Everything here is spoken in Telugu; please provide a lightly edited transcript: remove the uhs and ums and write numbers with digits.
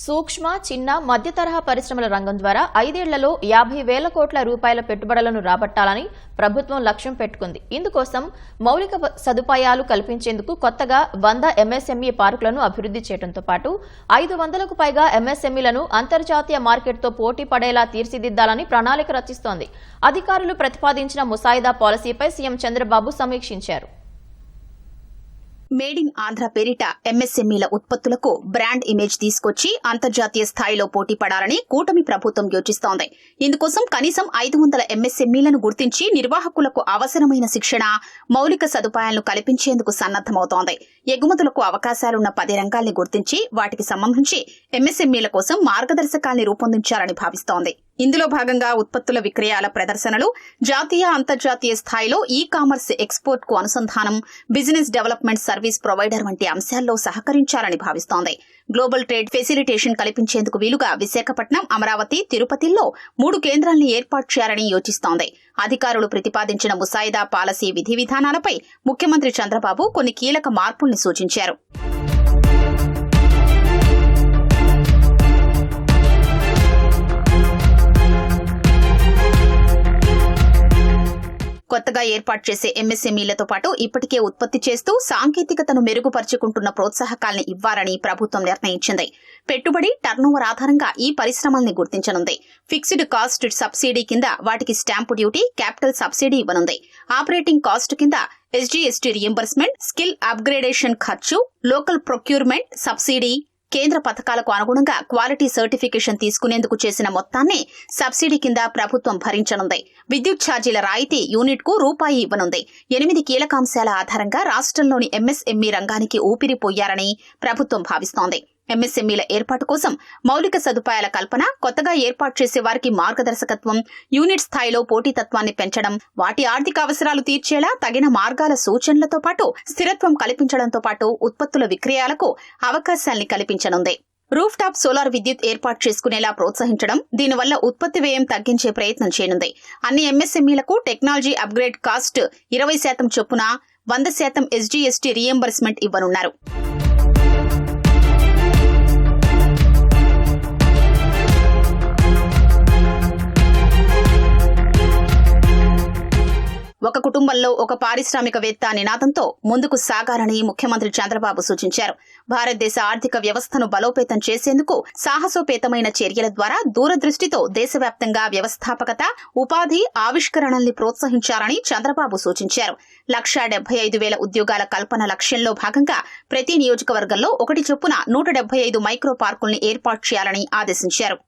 సూక్ష్మ, చిన్న, మధ్య తరహా పరిశ్రమల రంగం ద్వారా 5 ఏళ్లలో 50,000 కోట్ల రూపాయల పెట్టుబడులను రాబట్టాలని ప్రభుత్వం లక్ష్యం పెట్టుకుంది. ఇందుకోసం మౌలిక సదుపాయాలు కల్పించేందుకు కొత్తగా 100 ఎంఎస్ఎంఈ పార్కులను అభివృద్ధి చేయడంతో పాటు 500కు పైగా ఎంఎస్ఎంఈలను అంతర్జాతీయ మార్కెట్తో పోటీ పడేలా తీర్చిదిద్దాలని ప్రణాళిక రచిస్తోంది. అధికారులు ప్రతిపాదించిన ముసాయిదా పాలసీపై సీఎం చంద్రబాబు సమీక్షించారు. మేడ్ ఇన్ ఆంధ్ర పేరిట ఎంఎస్ఎంఈల ఉత్పత్తులకు బ్రాండ్ ఇమేజ్ తీసుకొచ్చి అంతర్జాతీయ స్థాయిలో పోటీ పడాలని కూటమి ప్రభుత్వం యోచిస్తోంది. ఇందుకోసం కనీసం 500 ఎంఎస్ఎంఈలను గుర్తించి నిర్వాహకులకు అవసరమైన శిక్షణ, మౌలిక సదుపాయాలను కల్పించేందుకు సన్నద్దమవుతోంది. ఎగుమతులకు అవకాశాలున్న 10 రంగాల్ని గుర్తించి వాటికి సంబంధించి ఎంఎస్ఎంఈల కోసం మార్గదర్శకాల్ని రూపొందించాలని భావిస్తోంది. ఇందులో భాగంగా ఉత్పత్తుల విక్రయాల ప్రదర్శనలు, జాతీయ, అంతర్జాతీయ స్థాయిలో ఈ-కామర్స్ ఎక్స్పోర్ట్ కు అనుసంధానం, బిజినెస్ డెవలప్మెంట్ సర్వీస్ ప్రొవైడర్ వంటి అంశాల్లో సహకరించాలని భావిస్తోంది. గ్లోబల్ ట్రేడ్ ఫెసిలిటేషన్ కల్పించేందుకు వీలుగా విశాఖపట్నం, అమరావతి, తిరుపతిల్లో 3 కేంద్రాల్ని ఏర్పాటు చేయాలని యోచిస్తోంది. అధికారులు ప్రతిపాదించిన ముసాయిదా పాలసీ విధి విధానాలపై ముఖ్యమంత్రి చంద్రబాబు కొన్ని కీలక మార్పుల్ని సూచించారు. కొత్తగా ఏర్పాటు చేసే ఎంఎస్ఎంఈలతో పాటు ఇప్పటికే ఉత్పత్తి చేస్తూ సాంకేతికతను మెరుగుపరుచుకుంటున్న ప్రోత్సాహకాల్ని ఇవ్వాలని ప్రభుత్వం నిర్ణయించింది. పెట్టుబడి, టర్నోవర్ ఆధారంగా ఈ పరిశ్రమల్ని గుర్తించనుంది. ఫిక్స్డ్ కాస్ట్ సబ్సిడీ కింద వాటికి స్టాంపు డ్యూటీ, క్యాపిటల్ సబ్సిడీ ఇవ్వనుంది. ఆపరేటింగ్ కాస్ట్ కింద ఎస్జీఎస్టీ రియంబర్స్మెంట్, స్కిల్ అప్గ్రేడేషన్ ఖర్చు, లోకల్ ప్రొక్యూర్మెంట్ సబ్సిడీ, కేంద్ర పథకాలకు అనుగుణంగా క్వాలిటీ సర్టిఫికేషన్ తీసుకునేందుకు చేసిన మొత్తాన్ని సబ్సిడీ కింద ప్రభుత్వం భరించనుంది. విద్యుత్ ఛార్జీల రాయితీ యూనిట్కు రూపాయి ఇవ్వనుంది. 8 కీలకాంశాల ఆధారంగా రాష్ట్రంలోని ఎంఎస్ఎంఈ రంగానికి ఊపిరిపోయారని ప్రభుత్వం భావిస్తోంది. ఎంఎస్ఎంఈల ఏర్పాటు కోసం మౌలిక సదుపాయాల కల్పన, కొత్తగా ఏర్పాటు చేసే వారికి మార్గదర్శకత్వం, యూనిట్ స్థాయిలో పోటీతత్వాన్ని పెంచడం, వాటి ఆర్థిక అవసరాలు తీర్చేలా తగిన మార్గాల సూచనలతో పాటు స్థిరత్వం కల్పించడంతో పాటు ఉత్పత్తుల విక్రయాలకు అవకాశాల్ని కల్పించనుంది. రూఫ్ టాప్ సోలార్ విద్యుత్ ఏర్పాటు చేసుకునేలా ప్రోత్సహించడం, దీనివల్ల ఉత్పత్తి వ్యయం తగ్గించే ప్రయత్నం చేయనుంది. అన్ని ఎంఎస్ఎంఈలకు టెక్నాలజీ అప్గ్రేడ్ కాస్ట్ 20% చొప్పున 100% ఎస్జీఎస్టీ రియంబర్స్మెంట్ ఇవ్వనున్నారు. ఒక కుటుంబంలో ఒక పారిశ్రామికవేత్త నినాదంతో ముందుకు సాగాలని ముఖ్యమంత్రి చంద్రబాబు సూచించారు. భారతదేశ ఆర్థిక వ్యవస్థను బలోపేతం చేసేందుకు సాహసోపేతమైన చర్యల ద్వారా దూరదృష్టితో దేశవ్యాప్తంగా వ్యవస్థాపకత, ఉపాధి, ఆవిష్కరణల్ని ప్రోత్సహించాలని చంద్రబాబు సూచించారు. 1,75,000 ఉద్యోగాల కల్పన లక్ష్యంలో భాగంగా ప్రతి నియోజకవర్గంలో 1 చొప్పున 175 మైక్రో పార్కుల్ని ఏర్పాటు చేయాలని ఆదేశించారు.